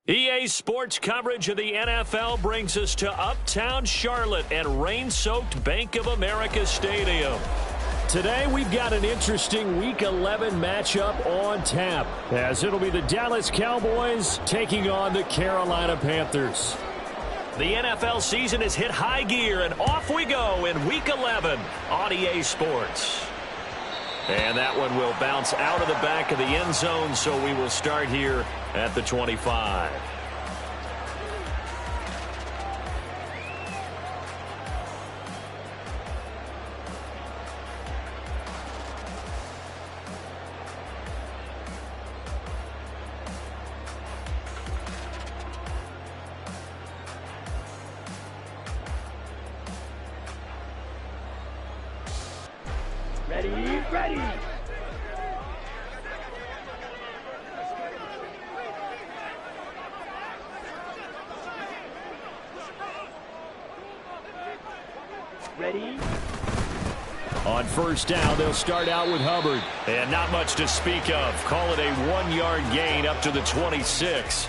EA Sports coverage of the NFL brings us to Uptown Charlotte and rain-soaked Bank of America Stadium. Today we've got an interesting Week 11 matchup on tap, as it'll be the Dallas Cowboys taking on the Carolina Panthers. The NFL season has hit high gear, and off we go in Week 11 on EA Sports. And that one will bounce out of the back of the end zone, so we will start here at the 25. Ready. On first down, they'll start out with Hubbard. And not much to speak of. Call it a 1-yard gain up to the 26.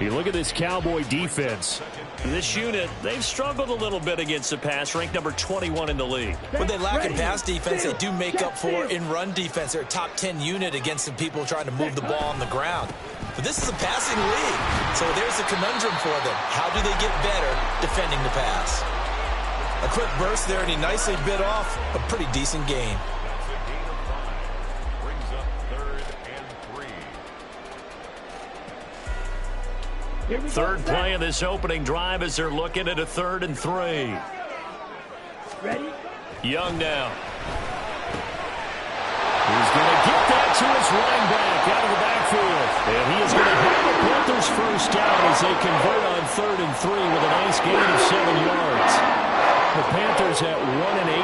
You look at this Cowboy defense. This unit, they've struggled a little bit against the pass, ranked number 21 in the league. When they lack in pass defense, they do make up for in run defense. They're a top 10 unit against some people trying to move the ball on the ground. But this is a passing league, so there's a conundrum for them. How do they get better defending the pass? A quick burst there, and he nicely bit off a pretty decent gain. Third play of this opening drive as they're looking at a 3rd and 3. Ready? Young now. He's going to get that to his running back out of the backfield. And he is going to have the Panthers first down as they convert on 3rd and 3 with a nice gain of 7 yards. The Panthers at 1-8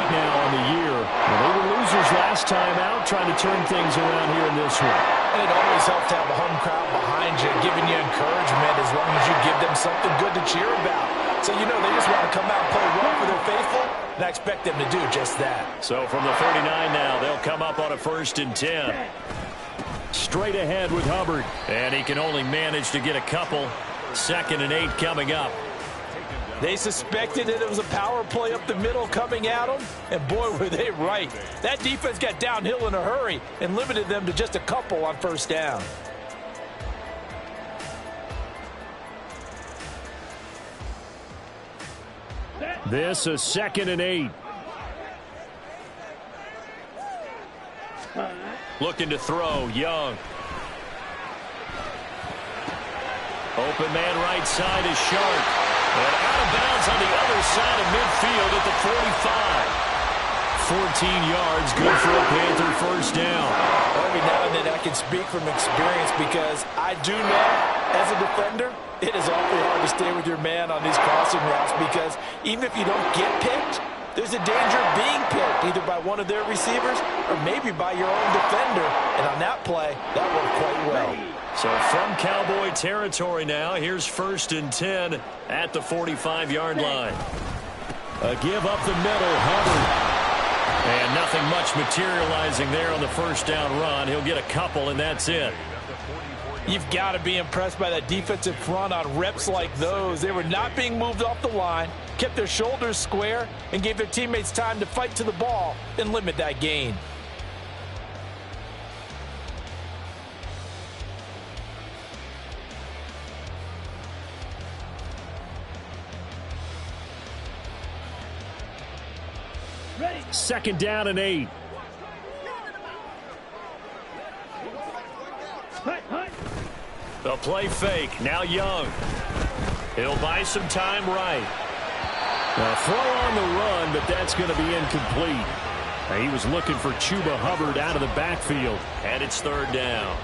now on the year. Well, they were losers last time out, trying to turn things around here in this one. And it always helps to have a home crowd behind you, giving you encouragement as long as you give them something good to cheer about. So, you know, they just want to come out and play well for their faithful, and I expect them to do just that. So from the 39 now, they'll come up on a 1st and 10. Straight ahead with Hubbard, and he can only manage to get a couple. 2nd and 8 coming up. They suspected that it was a power play up the middle coming at them, and boy, were they right. That defense got downhill in a hurry and limited them to just a couple on first down. This a 2nd and 8. Looking to throw, Young. Open man right side is Sharp. And out of bounds on the other side of midfield at the 45. 14 yards, good for a Panther first down. Every now and then I can speak from experience because I do know, as a defender, it is awfully hard to stay with your man on these crossing routes because even if you don't get picked, there's a danger of being picked either by one of their receivers or maybe by your own defender. And on that play, that worked quite well. So from Cowboy territory now, here's 1st and 10 at the 45-yard line. A give up the middle, Hubbard. And nothing much materializing there on the first down run. He'll get a couple, and that's it. You've got to be impressed by that defensive front on reps like those. They were not being moved off the line, kept their shoulders square, and gave their teammates time to fight to the ball and limit that gain. Ready. 2nd down and 8. The play fake. Now Young. He'll buy some time right. A throw on the run, but that's going to be incomplete. He was looking for Chuba Hubbard out of the backfield, and it's 3rd down.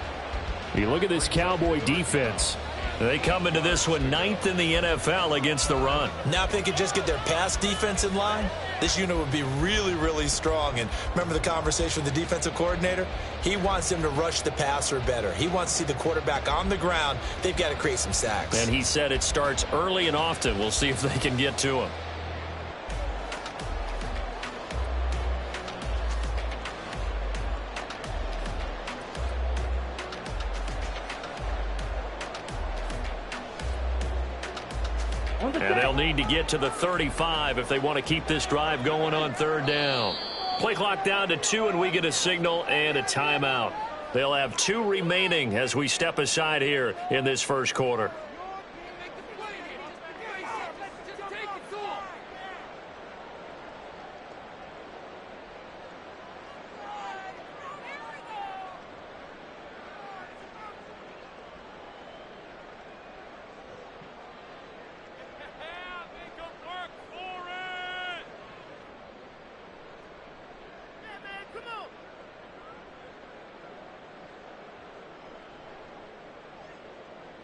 You look at this Cowboy defense. They come into this one 9th in the NFL against the run. Now if they could just get their pass defense in line, this unit would be really, really strong. And remember the conversation with the defensive coordinator? He wants them to rush the passer better. He wants to see the quarterback on the ground. They've got to create some sacks. And he said it starts early and often. We'll see if they can get to him. And they'll need to get to the 35 if they want to keep this drive going on third down. Play clock down to 2, and we get a signal and a timeout. They'll have 2 remaining as we step aside here in this first quarter.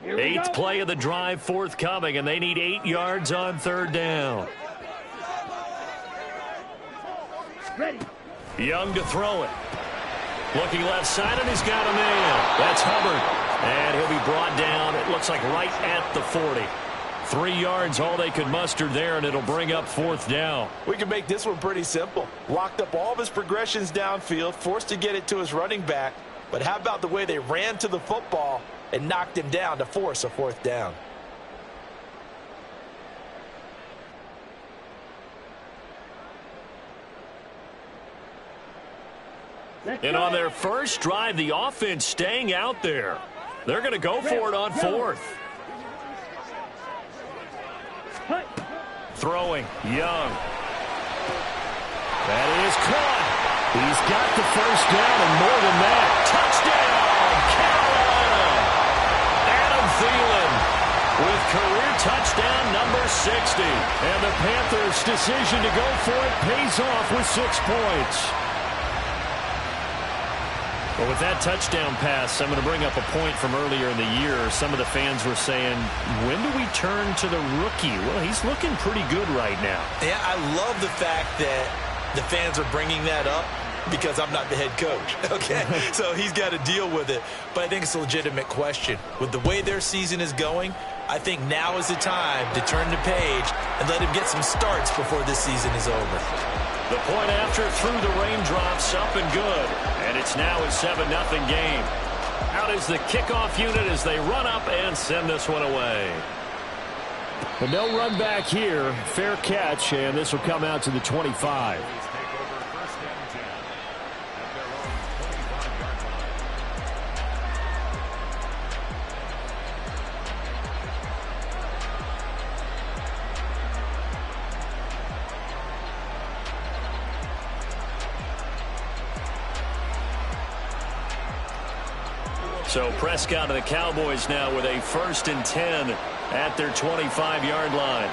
Eighth play of the drive forthcoming, and they need 8 yards on third down. Ready. Young to throw it. Looking left side, and he's got a man. That's Hubbard. And he'll be brought down, it looks like right at the 40. 3 yards, all they could muster there, and it'll bring up fourth down. We can make this one pretty simple. Locked up all of his progressions downfield, forced to get it to his running back. But how about the way they ran to the football and knocked him down to force a fourth down? And on their first drive, the offense staying out there. They're going to go for it on fourth. Throwing, Young. That is caught. He's got the first down and more than that. Touchdown, Carolina. Adam Thielen with career touchdown number 60. And the Panthers' decision to go for it pays off with 6 points. Well, with that touchdown pass, I'm going to bring up a point from earlier in the year. Some of the fans were saying, when do we turn to the rookie? Well, he's looking pretty good right now. Yeah, I love the fact that the fans are bringing that up because I'm not the head coach, okay? So he's got to deal with it. But I think it's a legitimate question. With the way their season is going, I think now is the time to turn the page and let him get some starts before this season is over. The point after through the raindrops, up and good. And it's now a 7-0 game. Out is the kickoff unit as they run up and send this one away. But no run back here. Fair catch, and this will come out to the 25. So Prescott and the Cowboys now with a 1st and 10 at their 25-yard line.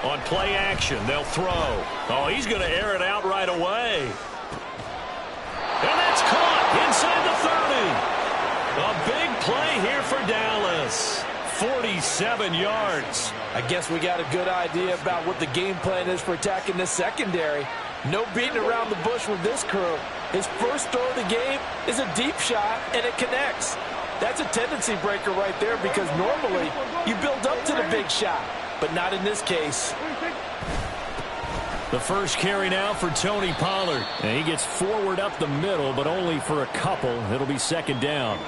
On play action, they'll throw. Oh, he's going to air it out right away. And that's caught inside the 30. A big play here for Dallas. 47 yards. I guess we got a good idea about what the game plan is for attacking this secondary. No beating around the bush with this crew. His first throw of the game is a deep shot, and it connects. That's a tendency breaker right there because normally you build up to the big shot, but not in this case. The first carry now for Tony Pollard. And he gets forward up the middle, but only for a couple. It'll be 2nd down.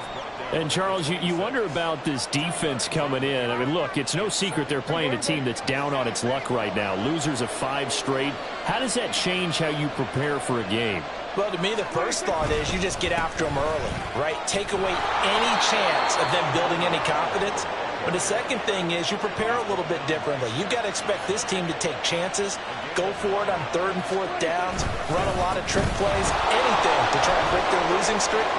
And, Charles, you wonder about this defense coming in. I mean, look, it's no secret they're playing a team that's down on its luck right now. Losers of 5 straight. How does that change how you prepare for a game? Well, to me, the first thought is you just get after them early, right? Take away any chance of them building any confidence. But the second thing is you prepare a little bit differently. You've got to expect this team to take chances, go for it on 3rd and 4th downs, run a lot of trick plays, anything to try and break their losing streak.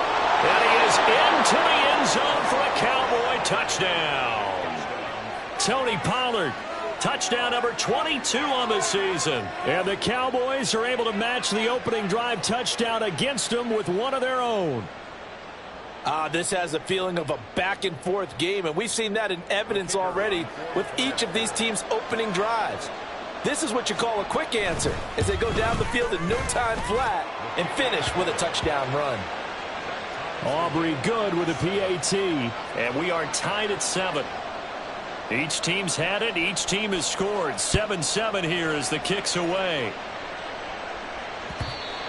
And he is into the end zone for a Cowboy touchdown. Tony Pollard, touchdown number 22 on the season. And the Cowboys are able to match the opening drive touchdown against them with one of their own. This has a feeling of a back-and-forth game, and we've seen that in evidence already with each of these teams' opening drives. This is what you call a quick answer as they go down the field in no time flat and finish with a touchdown run. Aubrey good with a PAT, and we are tied at 7. Each team's had it. Each team has scored. 7-7 here as the kick's away.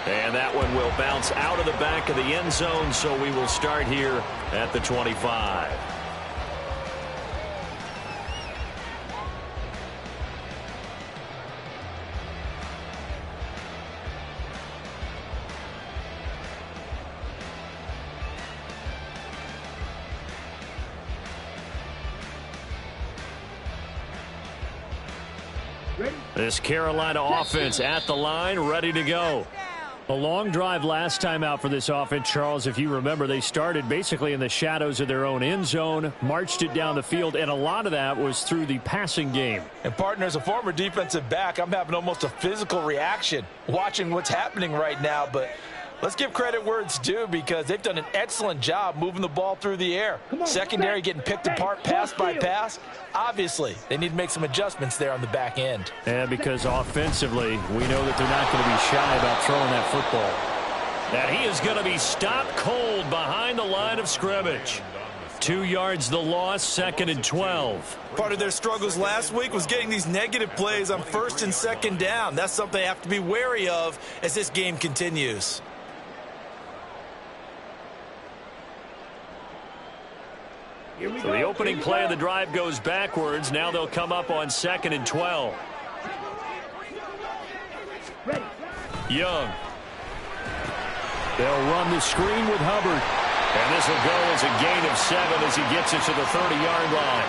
And that one will bounce out of the back of the end zone, so we will start here at the 25. This Carolina offense at the line, ready to go. A long drive last time out for this offense, Charles. If you remember, they started basically in the shadows of their own end zone, marched it down the field, and a lot of that was through the passing game. And, partner, as a former defensive back, I'm having almost a physical reaction watching what's happening right now. But let's give credit where it's due because they've done an excellent job moving the ball through the air. Secondary getting picked apart pass by pass. Obviously, they need to make some adjustments there on the back end. And because offensively, we know that they're not going to be shy about throwing that football. And he is going to be stopped cold behind the line of scrimmage. 2 yards the loss, 2nd and 12. Part of their struggles last week was getting these negative plays on 1st and 2nd down. That's something they have to be wary of as this game continues. So the opening play of the drive goes backwards. Now they'll come up on 2nd and 12. Young. They'll run the screen with Hubbard. And this will go as a gain of 7 as he gets it to the 30-yard line.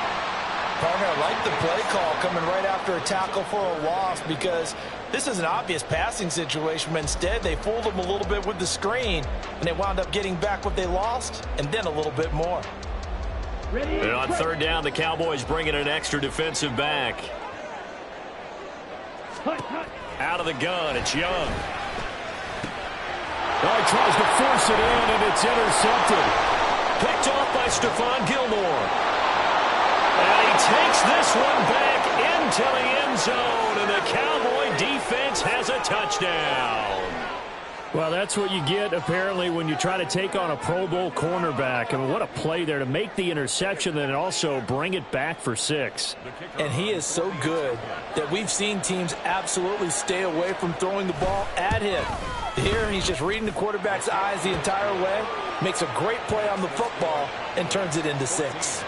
Partner, I like the play call coming right after a tackle for a loss because this is an obvious passing situation, but instead they fooled them a little bit with the screen, and they wound up getting back what they lost and then a little bit more. And on 3rd down, the Cowboys bring in an extra defensive back. Out of the gun, it's Young. Oh, he tries to force it in, and it's intercepted. Picked off by Stephon Gilmore. And he takes this one back into the end zone, and the Cowboy defense has a touchdown. Well, that's what you get, apparently, when you try to take on a Pro Bowl cornerback. I mean, what a play there to make the interception and also bring it back for 6. And he is so good that we've seen teams absolutely stay away from throwing the ball at him. Here, he's just reading the quarterback's eyes the entire way, makes a great play on the football, and turns it into 6.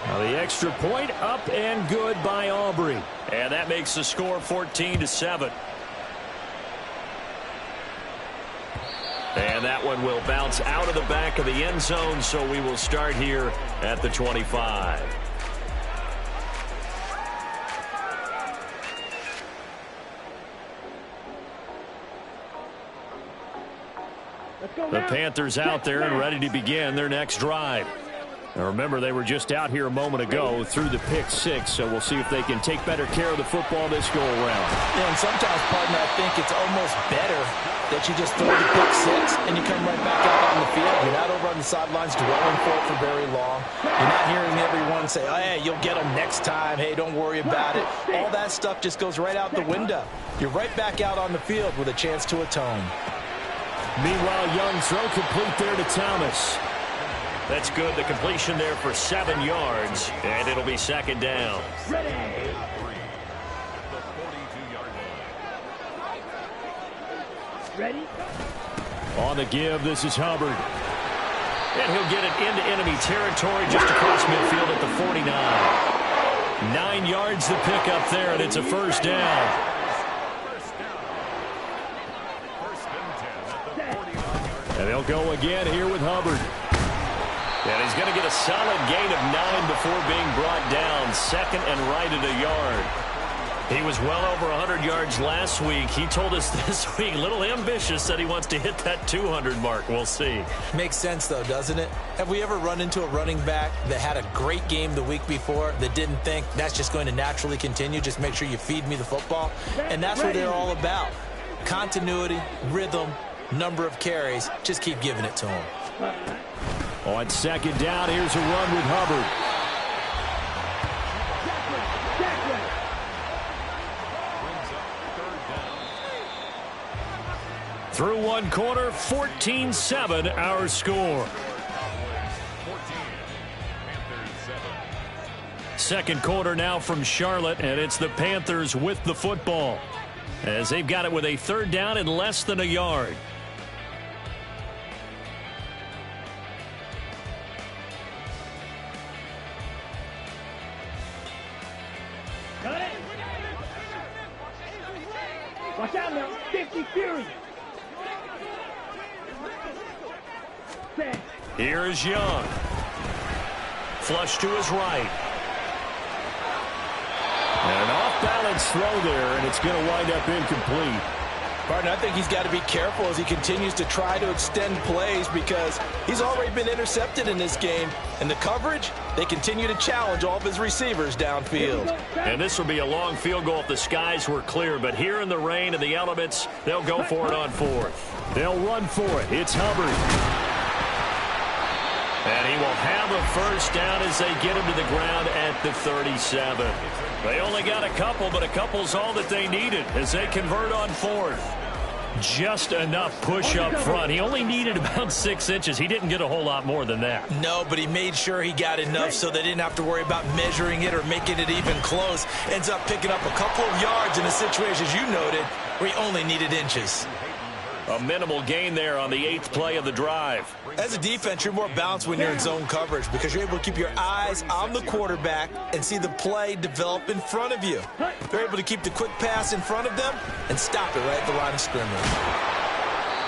Now the extra point up and good by Aubrey. And that makes the score 14-7. And that one will bounce out of the back of the end zone, so we will start here at the 25. The Panthers out there and ready to begin their next drive. Now remember, they were just out here a moment ago through the pick 6, so we'll see if they can take better care of the football this go around. Yeah, and sometimes, partner, I think it's almost better that you just throw the pick 6 and you come right back out on the field. You're not over on the sidelines dwelling for it for very long. You're not hearing everyone say, oh, hey, you'll get them next time. Hey, don't worry about it. All that stuff just goes right out the window. You're right back out on the field with a chance to atone. Meanwhile, Young throw complete there to Thomas. That's good. The completion there for 7 yards, and it'll be 2nd down. Ready? On the give, this is Hubbard. And he'll get it into enemy territory just across midfield at the 49. 9 yards the pick up there, and it's a 1st down. And they'll go again here with Hubbard. And he's going to get a solid gain of 9 before being brought down. 2nd and right at a yard. He was well over 100 yards last week. He told us this week, a little ambitious, that he wants to hit that 200 mark. We'll see. Makes sense, though, doesn't it? Have we ever run into a running back that had a great game the week before that didn't think that's just going to naturally continue? Just make sure you feed me the football. And that's what they're all about. Continuity, rhythm, number of carries. Just keep giving it to him. On 2nd down, here's a run with Hubbard. Through one quarter, 14-7 our score. Second quarter now from Charlotte, and it's the Panthers with the football, as they've got it with a third down and less than a yard. Got it. Watch out now. 50 Fury. Here's Young. Flush to his right. And an off-balance throw there, and it's going to wind up incomplete. Martin, I think he's got to be careful as he continues to try to extend plays because he's already been intercepted in this game. And the coverage, they continue to challenge all of his receivers downfield. And this will be a long field goal if the skies were clear. But here in the rain and the elements, they'll go for it on fourth. They'll run for it. It's Hubbard. And he will have a first down as they get him to the ground at the 37. They only got a couple, but a couple's all that they needed as they convert on fourth. Just enough push up front. He only needed about 6 inches. He didn't get a whole lot more than that. No, but he made sure he got enough so they didn't have to worry about measuring it or making it even close. Ends up picking up a couple of yards in a situation, as you noted, where he only needed inches. A minimal gain there on the 8th play of the drive. As a defense, you're more balanced when you're in zone coverage because you're able to keep your eyes on the quarterback and see the play develop in front of you. They're able to keep the quick pass in front of them and stop it right at the line of scrimmage.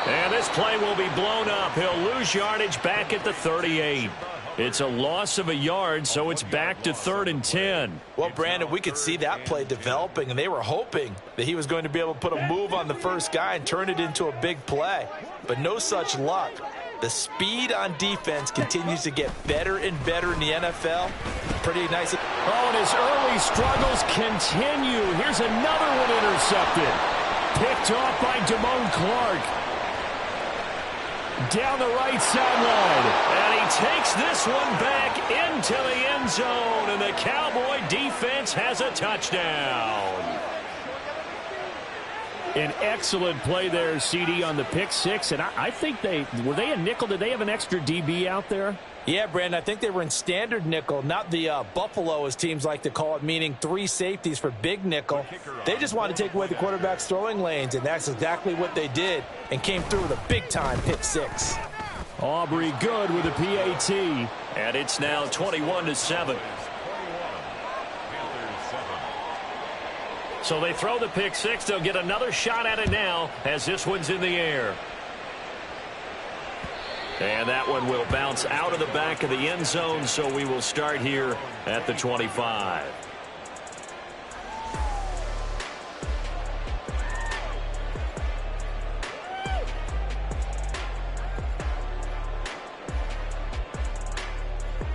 And this play will be blown up. He'll lose yardage back at the 38. It's a loss of a yard, so it's back to 3rd and 10. Well, Brandon, we could see that play developing, and they were hoping that he was going to be able to put a move on the first guy and turn it into a big play. But no such luck. The speed on defense continues to get better and better in the NFL. Pretty nice. Oh, and his early struggles continue. Here's another one intercepted. Picked off by Damone Clark. Down the right sideline. And he takes this one back into the end zone. And the Cowboy defense has a touchdown. An excellent play there, CD, on the pick six. And I think were they a nickel? Did they have an extra DB out there? Yeah, Brandon, I think they were in standard nickel, not the Buffalo, as teams like to call it, meaning 3 safeties for big nickel. They just wanted to take away the quarterback's throwing lanes, and that's exactly what they did and came through with a big-time pick six. Aubrey good with a PAT. And it's now 21-7. So they throw the pick six. They'll get another shot at it now as this one's in the air. And that one will bounce out of the back of the end zone, so we will start here at the 25.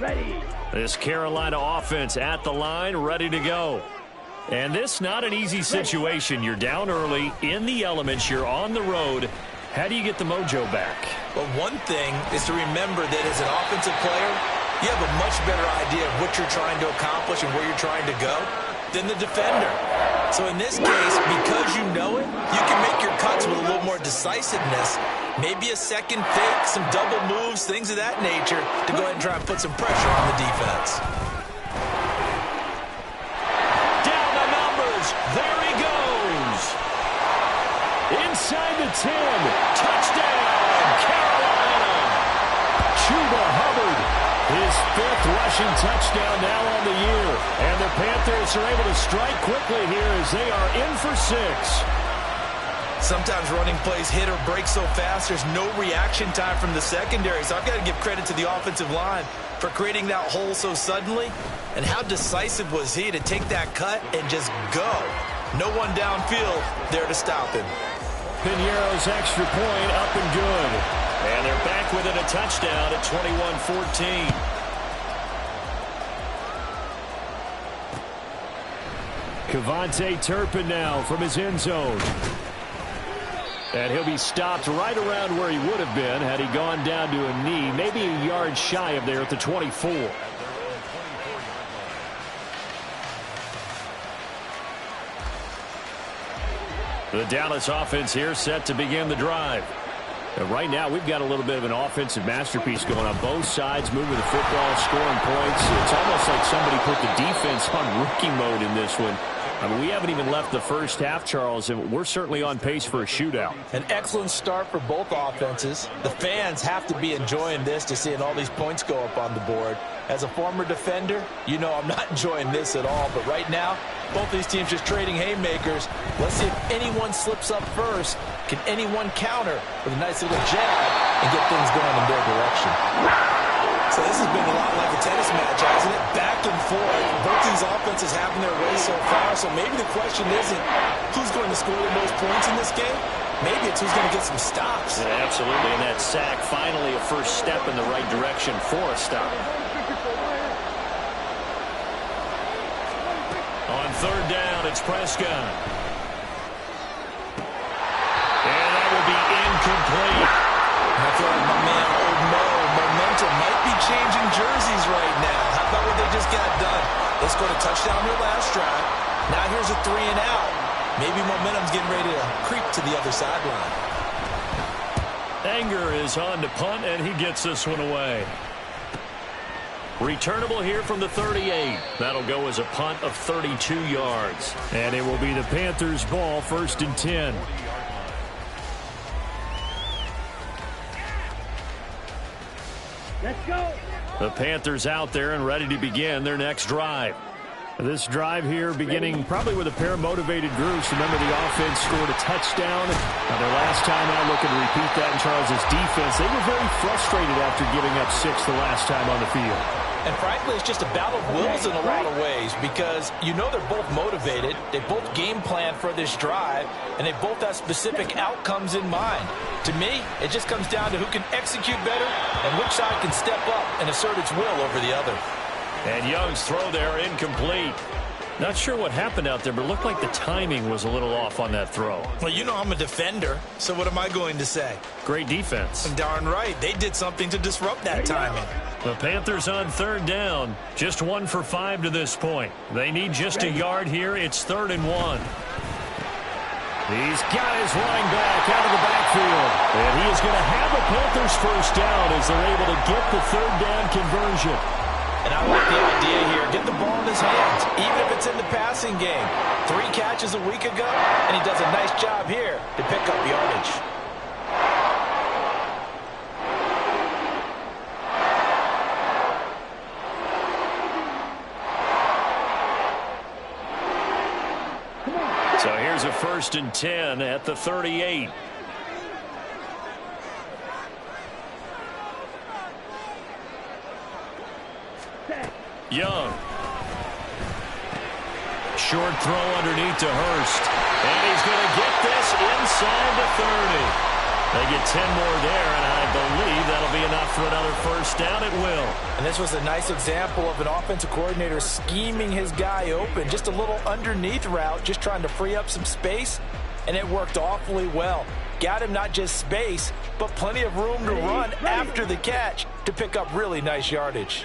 Ready. This Carolina offense at the line, ready to go. And this not an easy situation. You're down early, in the elements, you're on the road. How do you get the mojo back? Well, one thing is to remember that as an offensive player, you have a much better idea of what you're trying to accomplish and where you're trying to go than the defender. So in this case, because you know it, you can make your cuts with a little more decisiveness. Maybe a second fake, some double moves, things of that nature to go ahead and try and put some pressure on the defense. Down the numbers. There he goes. Inside the 10. Touchdown, Carolina. Chuba Hubbard. His 5th rushing touchdown now on the year. And the Panthers are able to strike quickly here as they are in for 6. Sometimes running plays hit or break so fast, there's no reaction time from the secondary. So I've got to give credit to the offensive line for creating that hole so suddenly. And how decisive was he to take that cut and just go? No one downfield there to stop him. Piñeiro's extra point up and good. And they're back within a touchdown at 21-14. Kevontae Turpin now from his end zone. And he'll be stopped right around where he would have been had he gone down to a knee, maybe a yard shy of there at the 24. The Dallas offense here set to begin the drive. And right now, we've got a little bit of an offensive masterpiece going on both sides, moving the football, scoring points. It's almost like somebody put the defense on rookie mode in this one. I mean, we haven't even left the first half, Charles, and we're certainly on pace for a shootout. An excellent start for both offenses. The fans have to be enjoying this to seeing all these points go up on the board. As a former defender, you know I'm not enjoying this at all. But right now, both these teams just trading haymakers. Let's see if anyone slips up first. Can anyone counter with a nice little jab and get things going in their direction? So this has been a lot like a tennis match, hasn't it? Back and forth. Both these offenses having their way so far. So maybe the question isn't who's going to score the most points in this game. Maybe it's who's going to get some stops. Yeah, absolutely. And that sack, finally a first step in the right direction for a stop. On third down, it's Prescott. And that will be incomplete. I feel like my man, Old Mo, momentum might be changing jerseys right now. How about what they just got done? They scored a touchdown their last drive. Now here's a 3 and out. Maybe momentum's getting ready to creep to the other sideline. Anger is on to punt, and he gets this one away. Returnable here from the 38. That'll go as a punt of 32 yards. And it will be the Panthers' ball, 1st and 10. Let's go. The Panthers out there and ready to begin their next drive. This drive here beginning probably with a pair of motivated groups. Remember, the offense scored a touchdown. Their last time out, looking to repeat that in Charles's defense. They were very frustrated after giving up 6 the last time on the field. And frankly, it's just a battle of wills in a lot of ways because you know they're both motivated. They both game plan for this drive, and they both have specific outcomes in mind. To me, it just comes down to who can execute better and which side can step up and assert its will over the other. And Young's throw there incomplete. Not sure what happened out there, but it looked like the timing was a little off on that throw. Well, you know I'm a defender, so what am I going to say? Great defense. Darn right. They did something to disrupt that timing. The Panthers on third down. Just 1 for 5 to this point. They need just a yard here. It's 3rd and 1. He's got his running back out of the backfield. And he is going to have a Panthers first down as they're able to get the 3rd down conversion. And I like the idea here. Get the ball in his hands, even if it's in the passing game. 3 catches a week ago, and he does a nice job here to pick up yardage. So here's a 1st and 10 at the 38. Young. Short throw underneath to Hurst. And he's going to get this inside the 30. They get 10 more there, and I believe that'll be enough for another first down. It will. And this was a nice example of an offensive coordinator scheming his guy open. Just a little underneath route, just trying to free up some space, and it worked awfully well. Got him not just space, but plenty of room to run after the catch to pick up really nice yardage.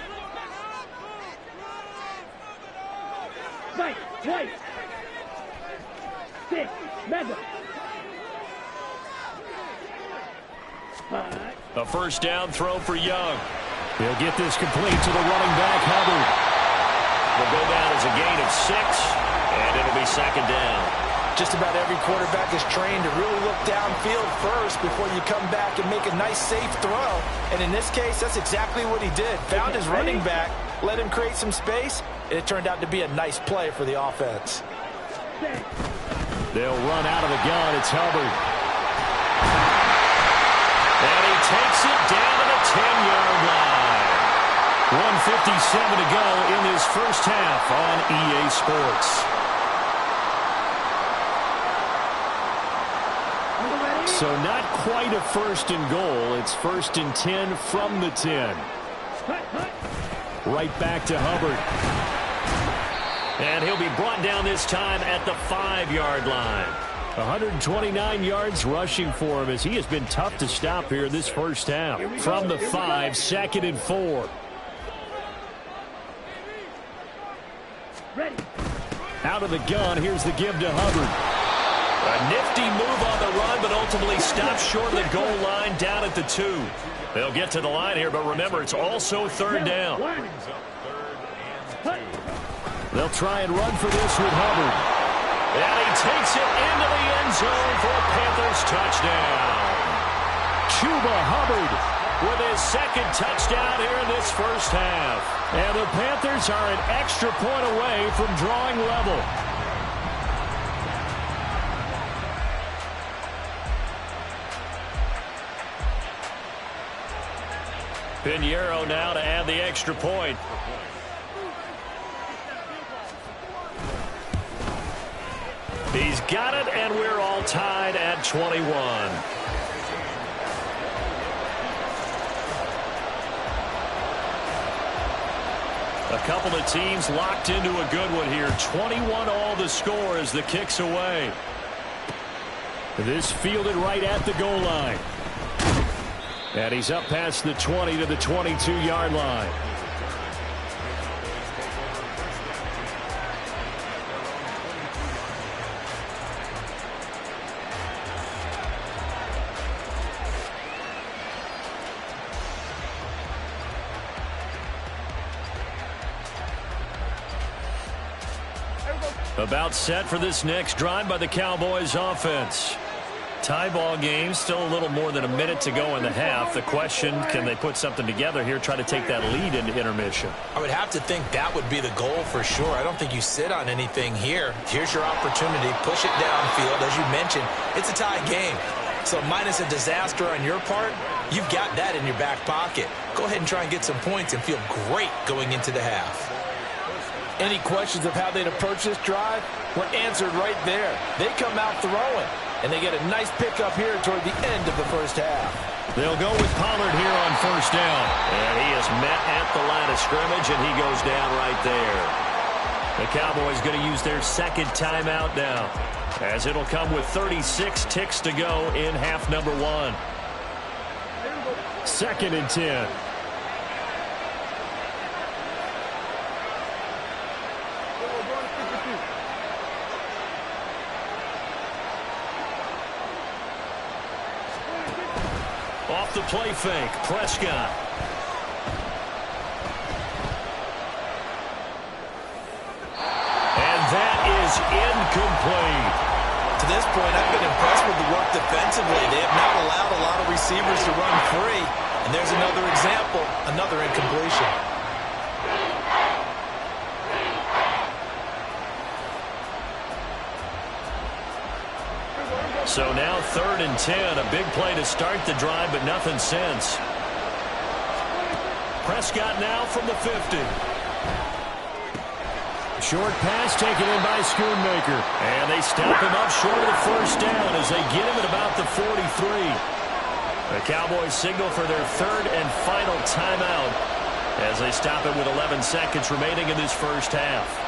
Right, right. 6, mega. 5. A first down throw for Young. He'll get this complete to the running back, Hubbard. Will go down as a gain of 6, and it'll be 2nd down. Just about every quarterback is trained to really look downfield first before you come back and make a nice, safe throw. And in this case, that's exactly what he did. Found his running back, let him create some space, and it turned out to be a nice play for the offense. They'll run out of the gun. It's Hubbard. And he takes it down to the 10-yard line. 1:57 to go in this first half on EA Sports. So not quite a 1st and goal. It's 1st and 10 from the 10. Right back to Hubbard. And he'll be brought down this time at the 5-yard line. 129 yards rushing for him as he has been tough to stop here this first half. From the 5, 2nd and 4. Ready. Out of the gun, here's the give to Hubbard. A nifty move on the run, but ultimately stopped short of the goal line down at the 2. They'll get to the line here, but remember, it's also third down. They'll try and run for this with Hubbard. And he takes it into the end zone for a Panthers touchdown. Chuba Hubbard with his second touchdown here in this first half. And the Panthers are an extra point away from drawing level. Pinheiro now to add the extra point. He's got it, and we're all tied at 21. A couple of teams locked into a good one here. 21 all the score as the kick's away. This fielded right at the goal line. And he's up past the 20 to the 22-yard line. About set for this next drive by the Cowboys offense. Tie ball game, still a little more than a minute to go in the half. The question, can they put something together here, try to take that lead into intermission? I would have to think that would be the goal for sure. I don't think you sit on anything here. Here's your opportunity. Push it downfield. As you mentioned, it's a tie game. So minus a disaster on your part, you've got that in your back pocket. Go ahead and try and get some points and feel great going into the half. Any questions of how they'd approach this drive were answered right there. They come out throwing, and they get a nice pickup here toward the end of the first half. They'll go with Pollard here on first down. And he is met at the line of scrimmage, and he goes down right there. The Cowboys going to use their second timeout now, as it'll come with 36 ticks to go in half number 1. 2nd and 10. Off the play fake, Prescott. And that is incomplete. To this point, I've been impressed with the work defensively. They have not allowed a lot of receivers to run free. And there's another example, another incompletion. So now 3rd and 10, a big play to start the drive, but nothing since. Prescott now from the 50. Short pass taken in by Schoonmaker. And they stop him up short of the first down as they get him at about the 43. The Cowboys signal for their 3rd and final timeout as they stop it with 11 seconds remaining in this first half.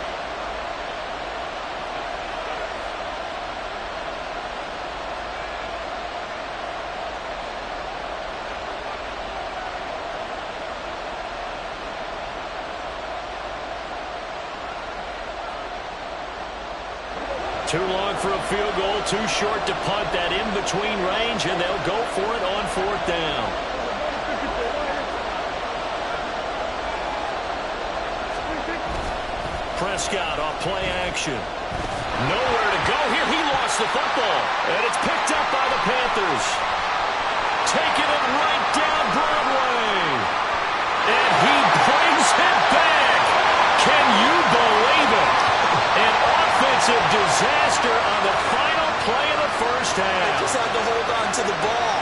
Too long for a field goal, too short to punt that in-between range, and they'll go for it on 4th down. Prescott off play action. Nowhere to go here. He lost the football, and it's picked up by the Panthers. Taking it right down Broadway. And he brings it back. Can you believe it? An offensive disaster on the final play of the first half. Just had to hold on to the ball.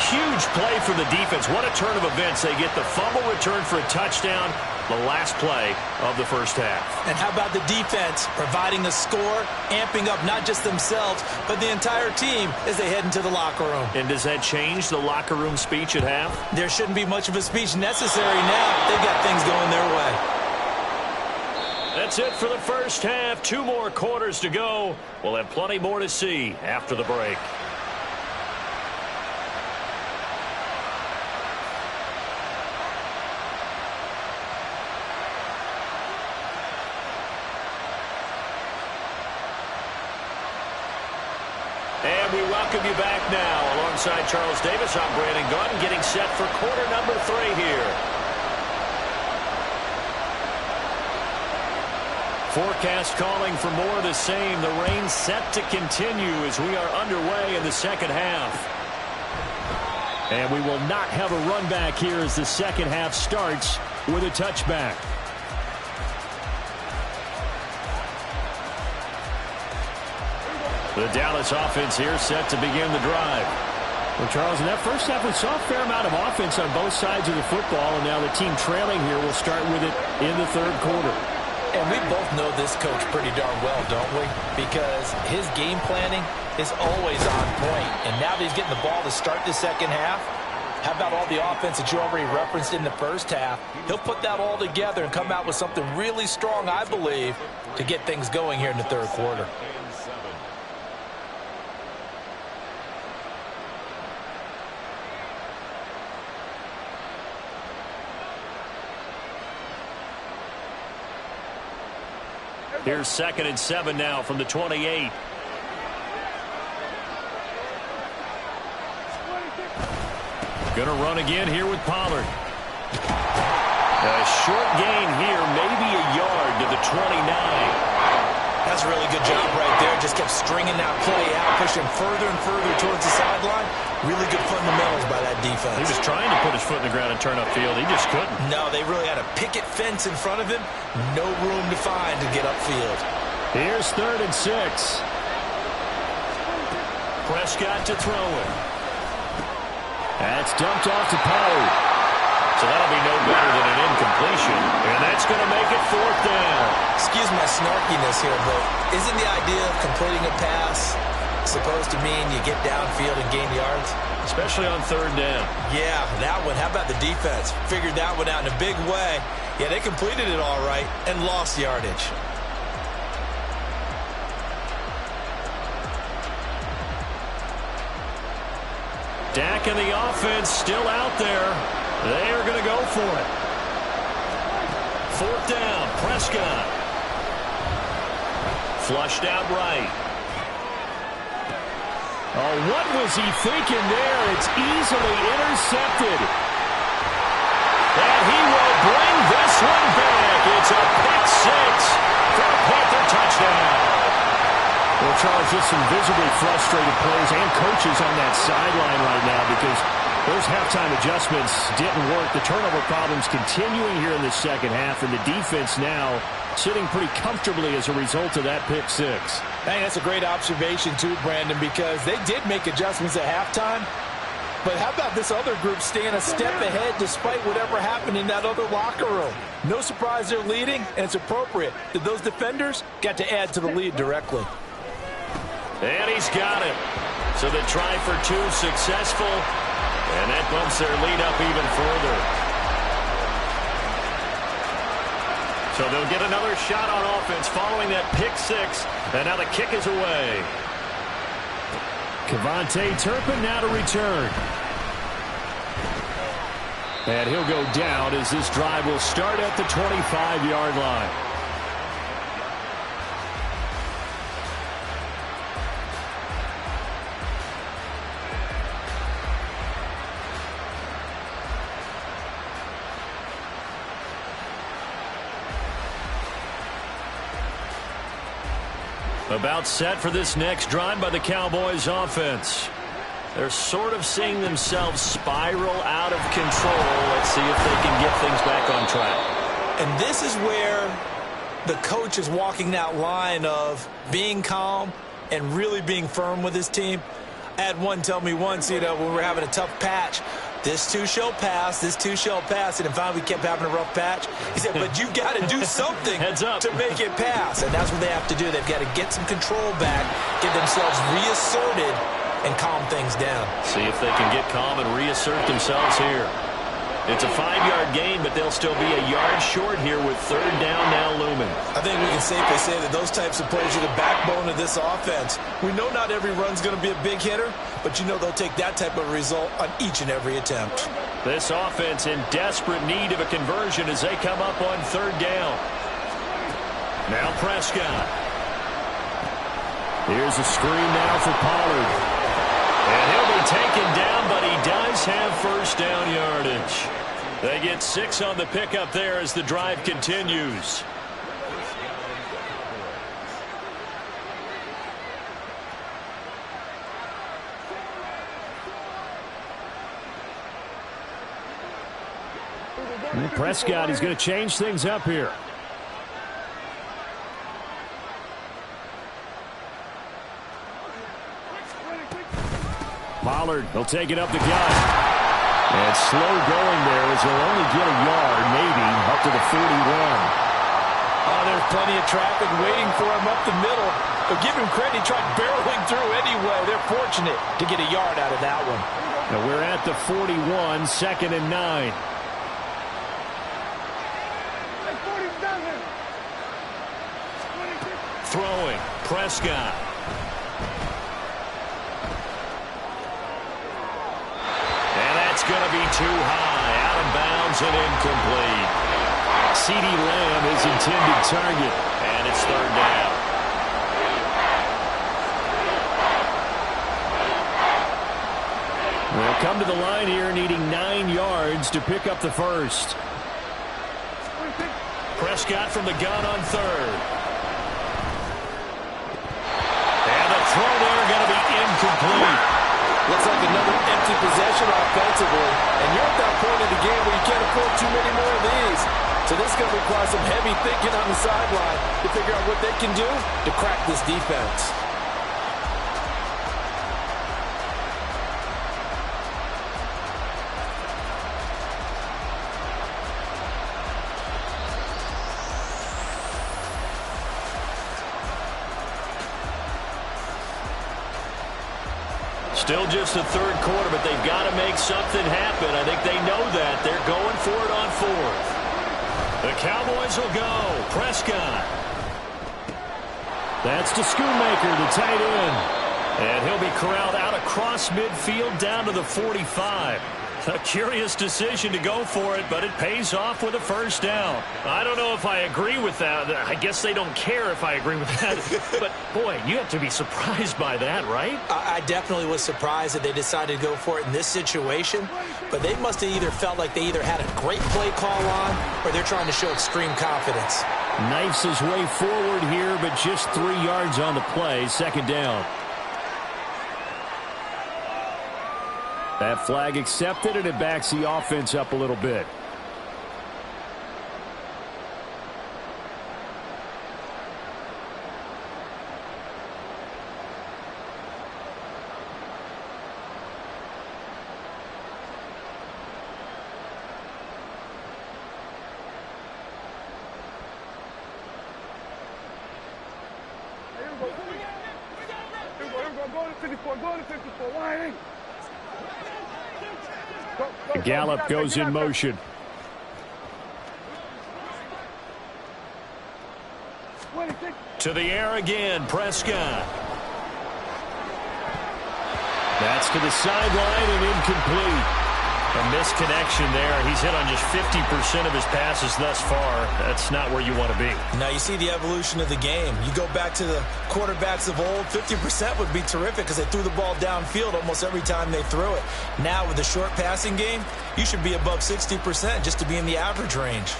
Huge play for the defense. What a turn of events. They get the fumble return for a touchdown, the last play of the first half. And how about the defense providing the score, amping up not just themselves, but the entire team as they head into the locker room. And does that change the locker room speech at half? There shouldn't be much of a speech necessary now. They've got things going their way. That's it for the first half. 2 more quarters to go. We'll have plenty more to see after the break. And we welcome you back now. Alongside Charles Davis, I'm Brandon Gaudin, getting set for quarter number 3 here. Forecast calling for more of the same. The rain set to continue as we are underway in the second half. And we will not have a run back here as the second half starts with a touchback. The Dallas offense here set to begin the drive. Well, Charles, in that first half, we saw a fair amount of offense on both sides of the football, and now the team trailing here will start with it in the third quarter. And we both know this coach pretty darn well, don't we? Because his game planning is always on point. And now that he's getting the ball to start the second half, how about all the offense that you already referenced in the first half? He'll put that all together and come out with something really strong, I believe, to get things going here in the third quarter. Here's 2nd and 7 now from the 28. Going to run again here with Pollard. A short gain here, maybe a yard to the 29. That's a really good job right there. Just kept stringing that play out, pushing further and further towards the sideline. Really good fundamentals by that defense. He was trying to put his foot in the ground and turn upfield. He just couldn't. No, they really had a picket fence in front of him. No room to find to get upfield. Here's 3rd and 6. Prescott to throw it. That's dumped off to Pollard. So that'll be no better than an incompletion. And that's going to make it 4th down. Excuse my snarkiness here, but isn't the idea of completing a pass supposed to mean you get downfield and gain yards? Especially on 3rd down. Yeah, that one. How about the defense? Figured that one out in a big way. Yeah, they completed it all right and lost yardage. Dak and the offense still out there. They are going to go for it. 4th down, Prescott. Flushed out right. Oh, what was he thinking there? It's easily intercepted. And he will bring this one back. It's a pick 6 for a Panther touchdown. Well, Charles, just some visibly frustrated players and coaches on that sideline right now because those halftime adjustments didn't work. The turnover problems continuing here in the second half, and the defense now sitting pretty comfortably as a result of that pick 6. Hey, that's a great observation too, Brandon, because they did make adjustments at halftime. But how about this other group staying a step ahead despite whatever happened in that other locker room? No surprise they're leading, and it's appropriate that those defenders got to add to the lead directly. And he's got it. So the try for 2 successful, and that bumps their lead up even further. So they'll get another shot on offense following that pick 6, and now the kick is away. Kevontae Turpin now to return. And he'll go down as this drive will start at the 25-yard line. About set for this next drive by the Cowboys offense. They're sort of seeing themselves spiral out of control. Let's see if they can get things back on track. And this is where the coach is walking that line of being calm and really being firm with his team. I had one tell me once, when we were having a tough patch, this too shall pass, this too shall pass. And finally we kept having a rough patch. He said, but you've got to do something Heads up. to make it pass. And that's what they have to do. They've got to get some control back, get themselves reasserted, and calm things down. See if they can get calm and reassert themselves here. It's a 5-yard gain, but they'll still be a yard short here with 3rd down now looming. I think we can safely say that those types of plays are the backbone of this offense. We know not every run's going to be a big hitter, but they'll take that type of result on each and every attempt. This offense in desperate need of a conversion as they come up on 3rd down. Now Prescott. Here's a screen now for Pollard. And he'll be taken down, but he does have first down yardage. They get 6 on the pickup there as the drive continues. And Prescott is going to change things up here. Pollard, he'll take it up the gut. And slow going there as he'll only get a yard, maybe, up to the 41. Oh, there's plenty of traffic waiting for him up the middle. But give him credit, he tried barreling through anyway. They're fortunate to get a yard out of that one. Now we're at the 41, 2nd and 9. Throwing, Prescott. It's going to be too high, out of bounds and incomplete. CeeDee Lamb is intended target, and it's 3rd down. We'll come to the line here needing 9 yards to pick up the first. Prescott from the gun on 3rd. And the throw there going to be incomplete. Looks like another empty possession offensively. And you're at that point of the game where you can't afford too many more of these. So this is going to require some heavy thinking on the sideline to figure out what they can do to crack this defense. Still just the 3rd quarter, but they've got to make something happen. I think they know that. They're going for it on 4th. The Cowboys will go. Prescott. That's to Schoonmaker, the tight end. And he'll be corralled out across midfield down to the 45. A curious decision to go for it, but it pays off with a first down. I don't know if I agree with that. I guess they don't care if I agree with that. But, boy, you have to be surprised by that, right? I definitely was surprised that they decided to go for it in this situation. But they must have either felt like they either had a great play call on or they're trying to show extreme confidence. Knifes his way forward here, but just 3 yards on the play. 2nd down. That flag accepted, and it backs the offense up a little bit. Gallup goes in motion. To the air again, Prescott. That's to the sideline and incomplete. A misconnection there. He's hit on just 50% of his passes thus far. That's not where you want to be. Now you see the evolution of the game. You go back to the quarterbacks of old, 50% would be terrific because they threw the ball downfield almost every time they threw it. Now with the short passing game, you should be above 60% just to be in the average range.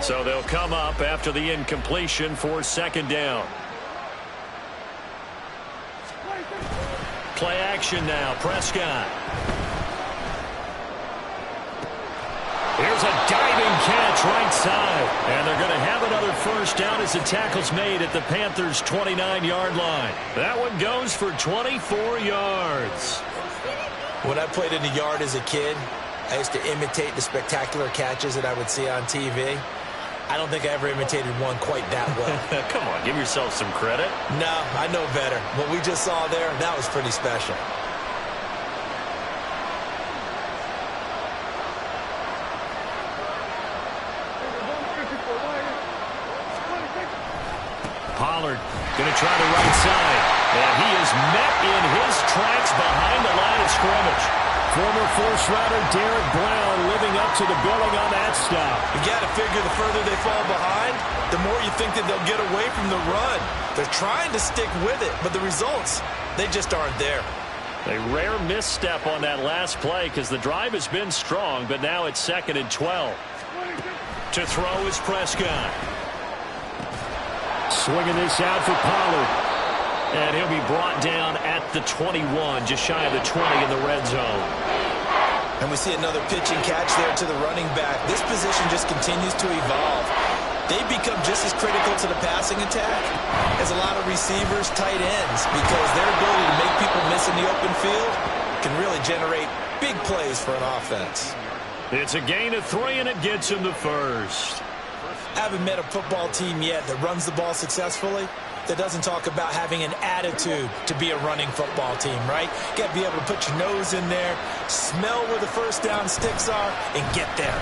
So they'll come up after the incompletion for 2nd down. Play action now, Prescott. Here's a diving catch right side. And they're going to have another first down as the tackle's made at the Panthers' 29-yard line. That one goes for 24 yards. When I played in the yard as a kid, I used to imitate the spectacular catches that I would see on TV. I don't think I ever imitated one quite that well. Come on, give yourself some credit. No, I know better. What we just saw there, that was pretty special. Pollard going to try the right side. And he is met in his tracks behind the line of scrimmage. Former first-rounder Derek Brown living up to the billing on that stop. You got to figure the further they fall behind, the more you think that they'll get away from the run. They're trying to stick with it, but the results, they just aren't there. A rare misstep on that last play because the drive has been strong, but now it's 2nd and 12. To throw is Prescott. Swinging this out for Pollard. And he'll be brought down at the 21, just shy of the 20 in the red zone. And we see another pitch and catch there to the running back. This position just continues to evolve. They become just as critical to the passing attack as a lot of receivers, tight ends, because their ability to make people miss in the open field can really generate big plays for an offense. It's a gain of 3, and it gets him the first. I haven't met a football team yet that runs the ball successfully that doesn't talk about having an attitude to be a running football team, right? You got to be able to put your nose in there, smell where the first down sticks are, and get there.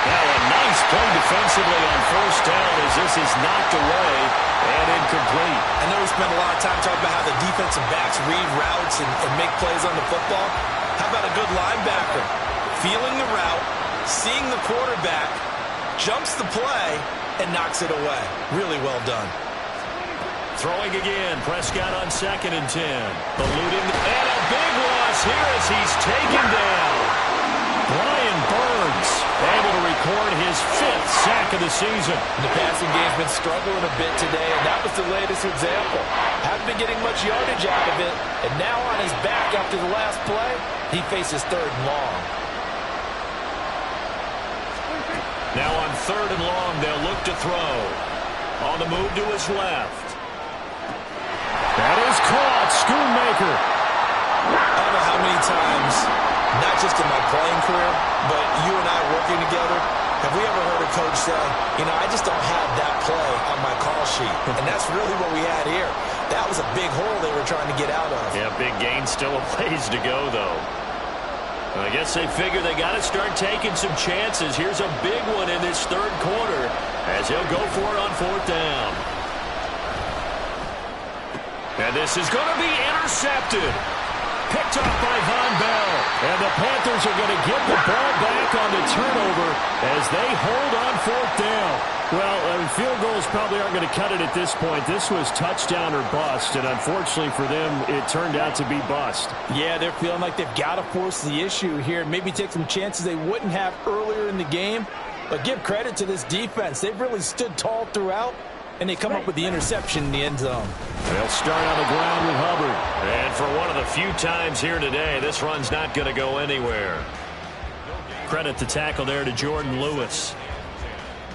Now a nice play defensively on first down as this is knocked away and incomplete. I know we spent a lot of time talking about how the defensive backs read routes and make plays on the football. How about a good linebacker? Feeling the route, seeing the quarterback, jumps the play, and knocks it away. Really well done. Throwing again. Prescott on 2nd and 10. Eluding. And a big loss here as he's taken down. Brian Burns able to record his 5th sack of the season. The passing game's been struggling a bit today, and that was the latest example. Haven't been getting much yardage out of it, and now on his back after the last play, he faces 3rd and long. Now on 3rd and long, they'll look to throw. On the move to his left. That is caught. Schoonmaker. I don't know how many times, not just in my playing career, but you and I working together, have we ever heard a coach say, you know, I just don't have that play on my call sheet. And that's really what we had here. That was a big hole they were trying to get out of. Yeah, big gain. Still a ways to go, though. I guess they figure they got to start taking some chances. Here's a big one in this 3rd quarter as he'll go for it on 4th down. And this is going to be intercepted. Picked up by Von Bell. And the Panthers are going to get the ball back on the turnover as they hold on 4th down. Well, field goals probably aren't going to cut it at this point. This was touchdown or bust, and unfortunately for them, it turned out to be bust. Yeah, they're feeling like they've got to force the issue here, maybe take some chances they wouldn't have earlier in the game. But give credit to this defense. They've really stood tall throughout, and they come up with the interception in the end zone. They'll start on the ground with Hubbard. And for one of the few times here today, this run's not going to go anywhere. Credit the tackle there to Jordan Lewis.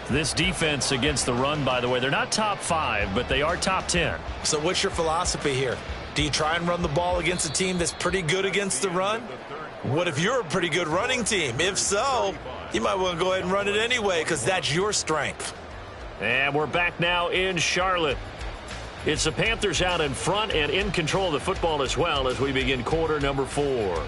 This defense against the run, by the way, they're not top 5, but they are top 10. So what's your philosophy here? Do you try and run the ball against a team that's pretty good against the run? What if you're a pretty good running team? If so, you might want to go ahead and run it anyway because that's your strength. And we're back now in Charlotte. It's the Panthers out in front and in control of the football as well as we begin quarter number 4.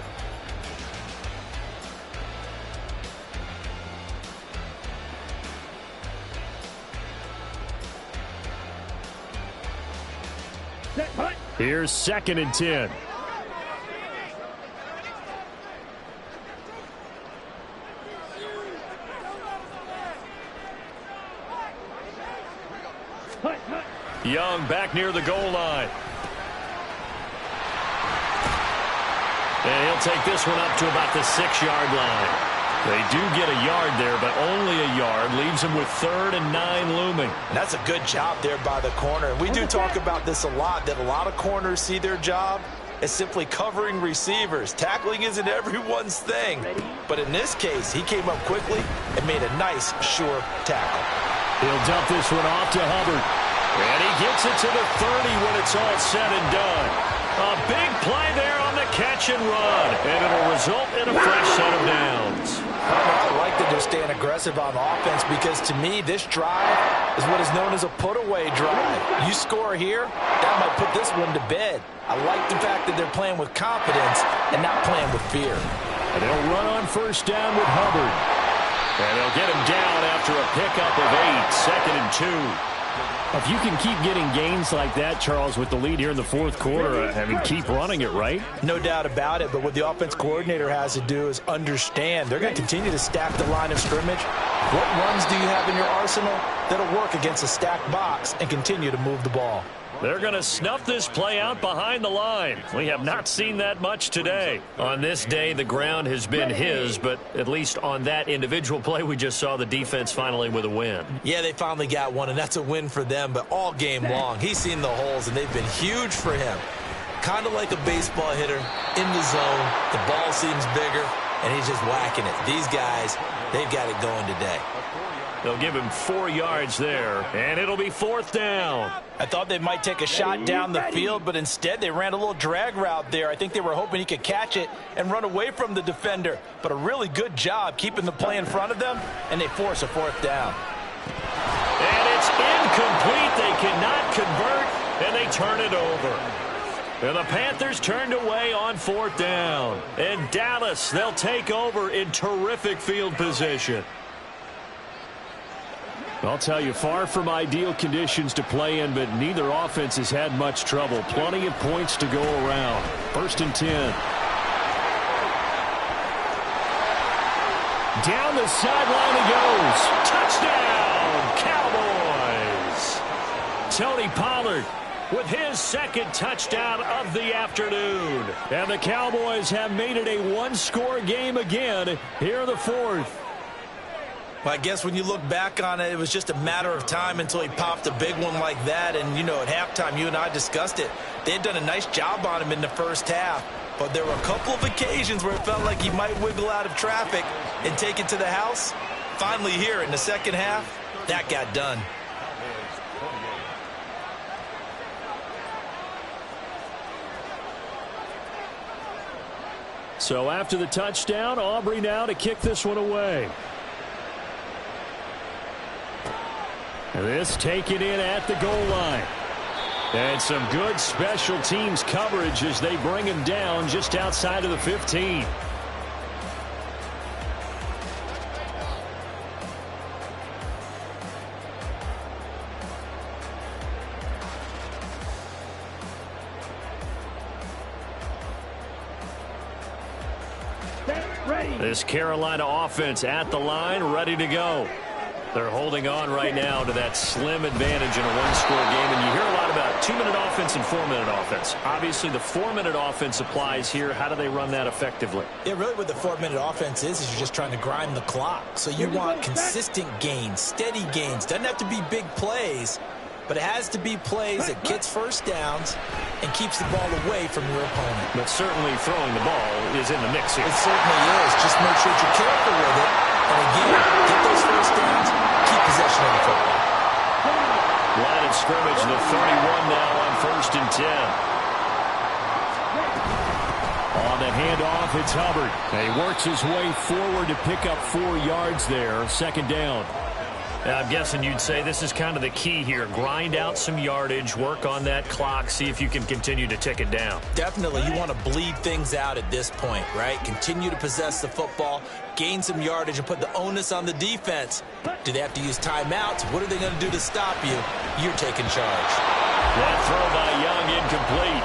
Here's 2nd and 10. Young back near the goal line. And he'll take this one up to about the 6-yard line. They do get a yard there, but only a yard. Leaves them with 3rd and 9 looming. And that's a good job there by the corner. We do talk about this a lot, that a lot of corners see their job as simply covering receivers. Tackling isn't everyone's thing. But in this case, he came up quickly and made a nice, sure tackle. He'll dump this one off to Hubbard. And he gets it to the 30 when it's all said and done. A big play there on the catch and run. And it'll result in a fresh set of downs. I like that they're staying aggressive on offense because, to me, this drive is what is known as a put-away drive. You score here, that might put this one to bed. I like the fact that they're playing with confidence and not playing with fear. And they'll run on first down with Hubbard. And they'll get him down after a pickup of 8, 2nd and 2. If you can keep getting gains like that, Charles, with the lead here in the fourth quarter, I mean, keep running it, right? No doubt about it, but what the offense coordinator has to do is understand they're going to continue to stack the line of scrimmage. What runs do you have in your arsenal that'll work against a stacked box and continue to move the ball? They're going to snuff this play out behind the line. We have not seen that much today. On this day, the ground has been his, but at least on that individual play, we just saw the defense finally with a win. Yeah, they finally got one, and that's a win for them, but all game long, he's seen the holes, and they've been huge for him. Kind of like a baseball hitter in the zone. The ball seems bigger, and he's just whacking it. These guys, they've got it going today. They'll give him 4 yards there, and it'll be fourth down. I thought they might take a shot down the field, but instead they ran a little drag route there. I think they were hoping he could catch it and run away from the defender. But a really good job keeping the play in front of them, and they force a fourth down. And it's incomplete. They cannot convert, and they turn it over. And the Panthers turned away on fourth down. And Dallas, they'll take over in terrific field position. I'll tell you, far from ideal conditions to play in, but neither offense has had much trouble. Plenty of points to go around. 1st and 10. Down the sideline he goes. Touchdown, Cowboys. Tony Pollard with his second touchdown of the afternoon. And the Cowboys have made it a one-score game again here in the fourth. Well, I guess when you look back on it, it was just a matter of time until he popped a big one like that. And, you know, at halftime, you and I discussed it. They had done a nice job on him in the first half. But there were a couple of occasions where it felt like he might wiggle out of traffic and take it to the house. Finally here in the second half, that got done. So after the touchdown, Aubrey now to kick this one away. This taken in at the goal line. And some good special teams coverage as they bring him down just outside of the 15. This Carolina offense at the line, ready to go. They're holding on right now to that slim advantage in a one-score game. And you hear a lot about 2-minute offense and 4-minute offense. Obviously, the 4-minute offense applies here. How do they run that effectively? Yeah, really what the 4-minute offense is you're just trying to grind the clock. So you want consistent gains, steady gains. Doesn't have to be big plays, but it has to be plays that gets first downs and keeps the ball away from your opponent. But certainly throwing the ball is in the mix here. It certainly is. Just make sure that you're careful with it. And again, get those first downs, keep possession of the football. Line of scrimmage, the 31 now on 1st and 10. On the handoff, it's Hubbard. And he works his way forward to pick up 4 yards there. 2nd down. I'm guessing you'd say this is kind of the key here. Grind out some yardage, work on that clock, see if you can continue to tick it down. Definitely. You want to bleed things out at this point, right? Continue to possess the football, gain some yardage, and put the onus on the defense. Do they have to use timeouts? What are they going to do to stop you? You're taking charge. That throw by Young incomplete.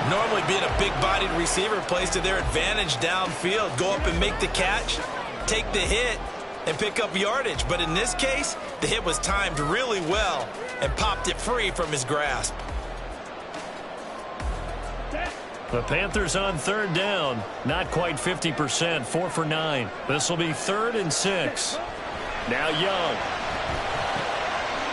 Normally being a big-bodied receiver plays to their advantage downfield. Go up and make the catch, take the hit, and pick up yardage. But in this case, the hit was timed really well and popped it free from his grasp. The Panthers on 3rd down. Not quite 50%, 4 for 9. This will be 3rd and 6. Now Young.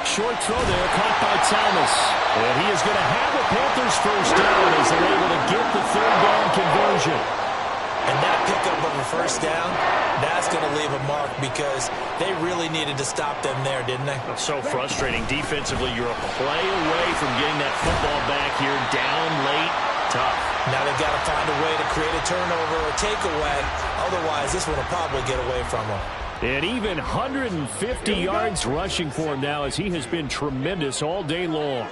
Short throw there, caught by Thomas. And he is going to have the Panthers first down as they're able to get the 3rd down conversion. And that pickup of a first down, that's going to leave a mark because they really needed to stop them there, didn't they? So frustrating. Defensively, you're a play away from getting that football back here. Down late, tough. Now they've got to find a way to create a turnover or takeaway. Otherwise, this one will probably get away from them. And even 150 yards rushing for him now as he has been tremendous all day long.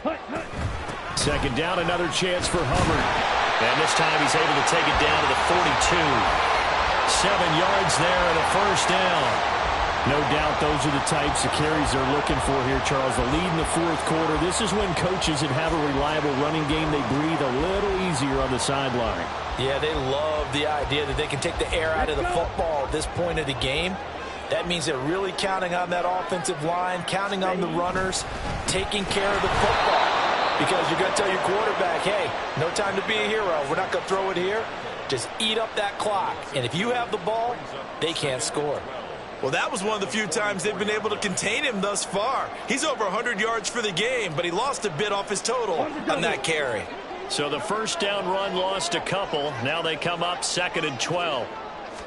2nd down, another chance for Hubbard. And this time he's able to take it down to the 42. 7 yards there and a first down. No doubt those are the types of carries they're looking for here, Charles. The lead in the fourth quarter. This is when coaches that have a reliable running game, they breathe a little easier on the sideline. Yeah, they love the idea that they can take the air out of the football at this point of the game. That means they're really counting on that offensive line, counting on the runners, taking care of the football. Because you're going to tell your quarterback, hey, no time to be a hero. We're not going to throw it here. Just eat up that clock. And if you have the ball, they can't score. Well, that was one of the few times they've been able to contain him thus far. He's over 100 yards for the game, but he lost a bit off his total on that carry. So the first down run lost a couple. Now they come up 2nd and 12.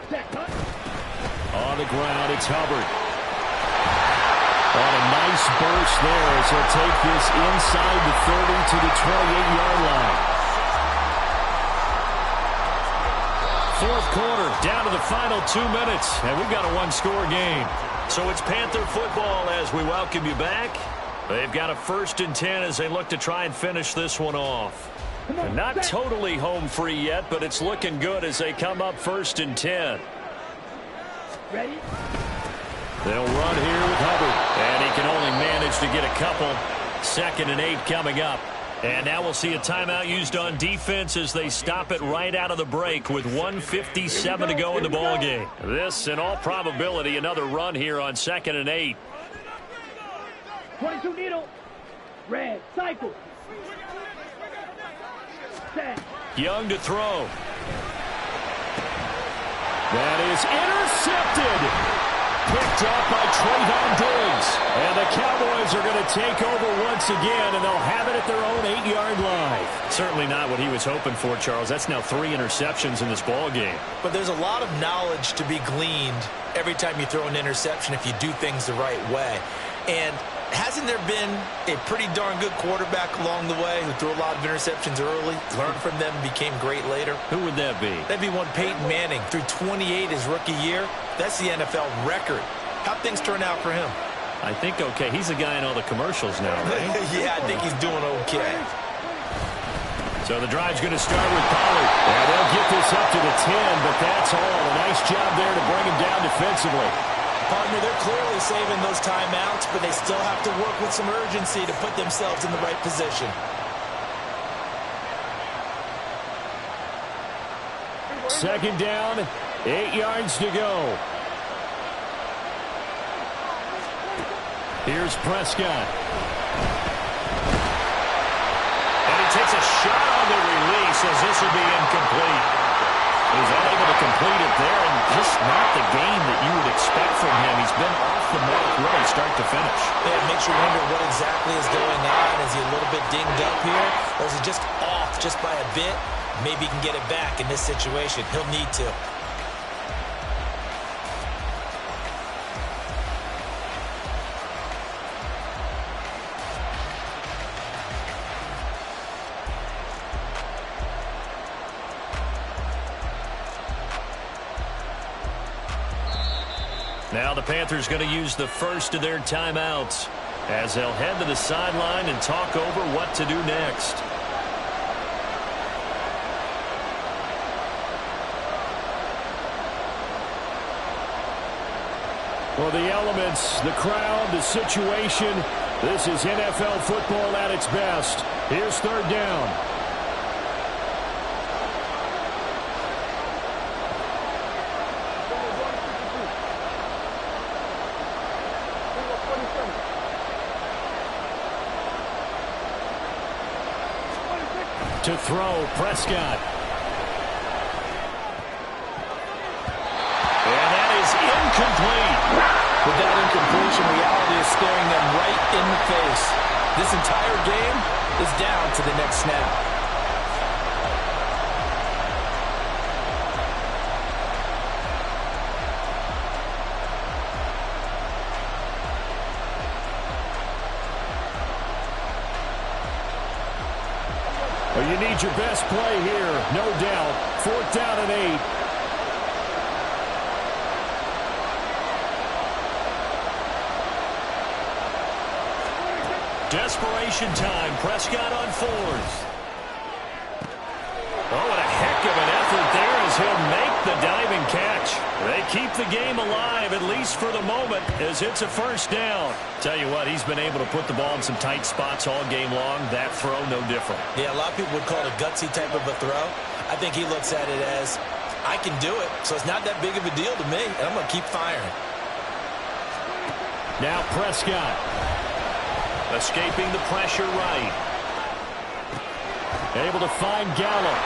On the ground, it's Hubbard. On a nice burst there as he'll take this inside the 30 to the 28-yard line. Fourth quarter, down to the final 2 minutes, and we've got a one-score game. So it's Panther football as we welcome you back. They've got a 1st and 10 as they look to try and finish this one off. Not totally home free yet, but it's looking good as they come up 1st and 10. Ready? They'll run here with Hubbard, and he can only manage to get a couple. 2nd and 8 coming up. And now we'll see a timeout used on defense as they stop it right out of the break with 1:57 to go in the ballgame. This, in all probability, another run here on 2nd and 8. 22 needle. Red. Cycle. Set. Young to throw. That is intercepted. Picked up by Trayvon Diggs. And the Cowboys are going to take over once again, and they'll have it at their own 8-yard line. Certainly not what he was hoping for, Charles. That's now 3 interceptions in this ball game. But there's a lot of knowledge to be gleaned every time you throw an interception if you do things the right way. And hasn't there been a pretty darn good quarterback along the way who threw a lot of interceptions early, learned from them, and became great later? Who would that be? That'd be one Peyton Manning. Threw 28 his rookie year. That's the NFL record. How'd things turn out for him? I think okay. He's the guy in all the commercials now, right? Yeah, I think he's doing okay. So the drive's going to start with Pollard. And they'll get this up to the 10, but that's all. A nice job there to bring him down defensively. Partner, they're clearly saving those timeouts, but they still have to work with some urgency to put themselves in the right position. Second down, 8 yards to go. Here's Prescott. And he takes a shot on the release as this will be incomplete. He's unable to complete it there, and just not the game that you would expect from him. He's been off the mark really start to finish. Yeah, it makes you wonder what exactly is going on. Is he a little bit dinged up here, or is he just off just by a bit? Maybe he can get it back in this situation. He'll need to. Now the Panthers going to use the first of their timeouts as they'll head to the sideline and talk over what to do next. Well, the elements, the crowd, the situation, this is NFL football at its best. Here's 3rd down. To throw, Prescott. And that is incomplete. With that incompletion, reality is staring them right in the face. This entire game is down to the next snap. Well, you need your best play here, no doubt. 4th down and 8. Desperation time. Prescott on 4th. Oh, what a heck of an effort there as he'll make the diving catch. They keep the game alive, at least for the moment, as it's a first down. Tell you what, he's been able to put the ball in some tight spots all game long. That throw, no different. Yeah, a lot of people would call it a gutsy type of a throw. I think he looks at it as, I can do it, so it's not that big of a deal to me, and I'm going to keep firing. Now Prescott. Escaping the pressure right. Able to find Gallup.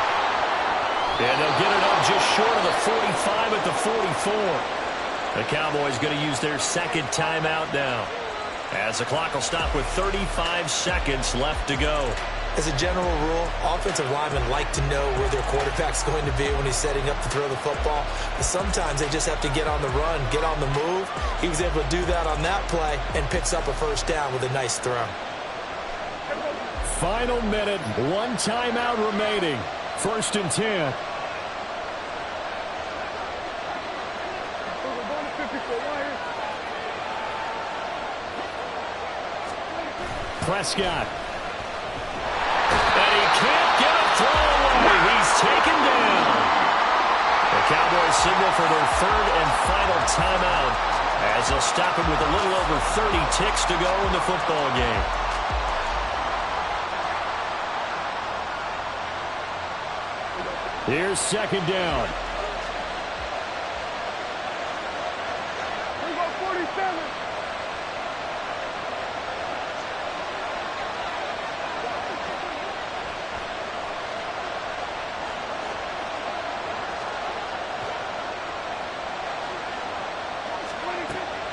And they'll get it up just short of the 45 at the 44. The Cowboys going to use their second timeout now, as the clock will stop with 35 seconds left to go. As a general rule, offensive linemen like to know where their quarterback's going to be when he's setting up to throw the football. But sometimes they just have to get on the run, get on the move. He was able to do that on that play and picks up a first down with a nice throw. Final minute, one timeout remaining. 1st and 10. Prescott. And he can't get a throw away. He's taken down. The Cowboys signal for their 3rd and final timeout, as they'll stop him with a little over 30 ticks to go in the football game. Here's 2nd down. We go 47.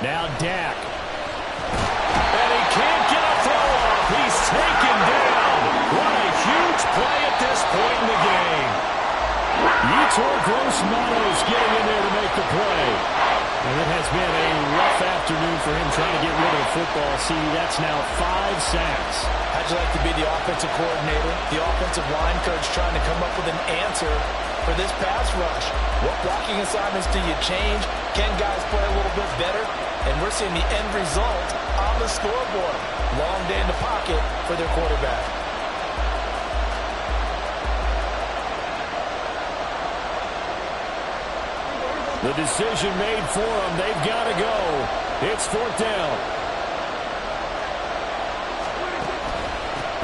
Now Dak. And he can't get a throw off. He's taken down. What a huge play at this point in the game. Yetur Gross-Matos getting in there to make the play. And it has been a rough afternoon for him trying to get rid of the football. See, that's now 5 sacks. How'd you like to be the offensive coordinator, the offensive line coach, trying to come up with an answer for this pass rush? What blocking assignments do you change? Can guys play a little bit better? And we're seeing the end result on the scoreboard. Long day in the pocket for their quarterback. The decision made for them. They've got to go. It's 4th down.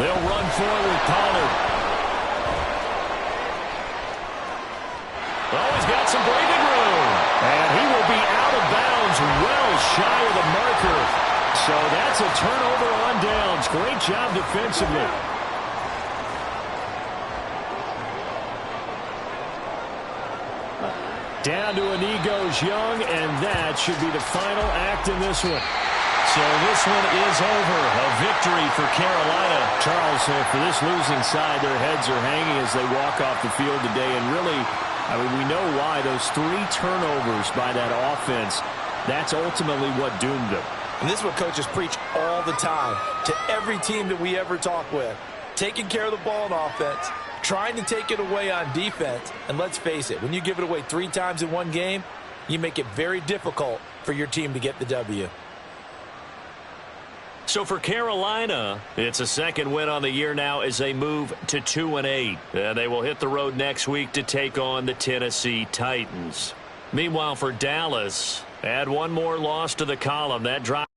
They'll run for it with Pollard. Oh, he's got some breathing room. And he will be out of bounds, well shy of the marker. So that's a turnover on downs. Great job defensively. Down to Inigo's Young, and that should be the final act in this one. So this one is over. A victory for Carolina. Charles, for this losing side, their heads are hanging as they walk off the field today. And really, I mean, we know why. Those 3 turnovers by that offense, that's ultimately what doomed them. And this is what coaches preach all the time to every team that we ever talk with. Taking care of the ball on offense, trying to take it away on defense. And let's face it, when you give it away 3 times in one game, you make it very difficult for your team to get the W. So for Carolina, it's a 2nd win on the year now as they move to 2-8. And they will hit the road next week to take on the Tennessee Titans. Meanwhile, for Dallas, add one more loss to the column. That drop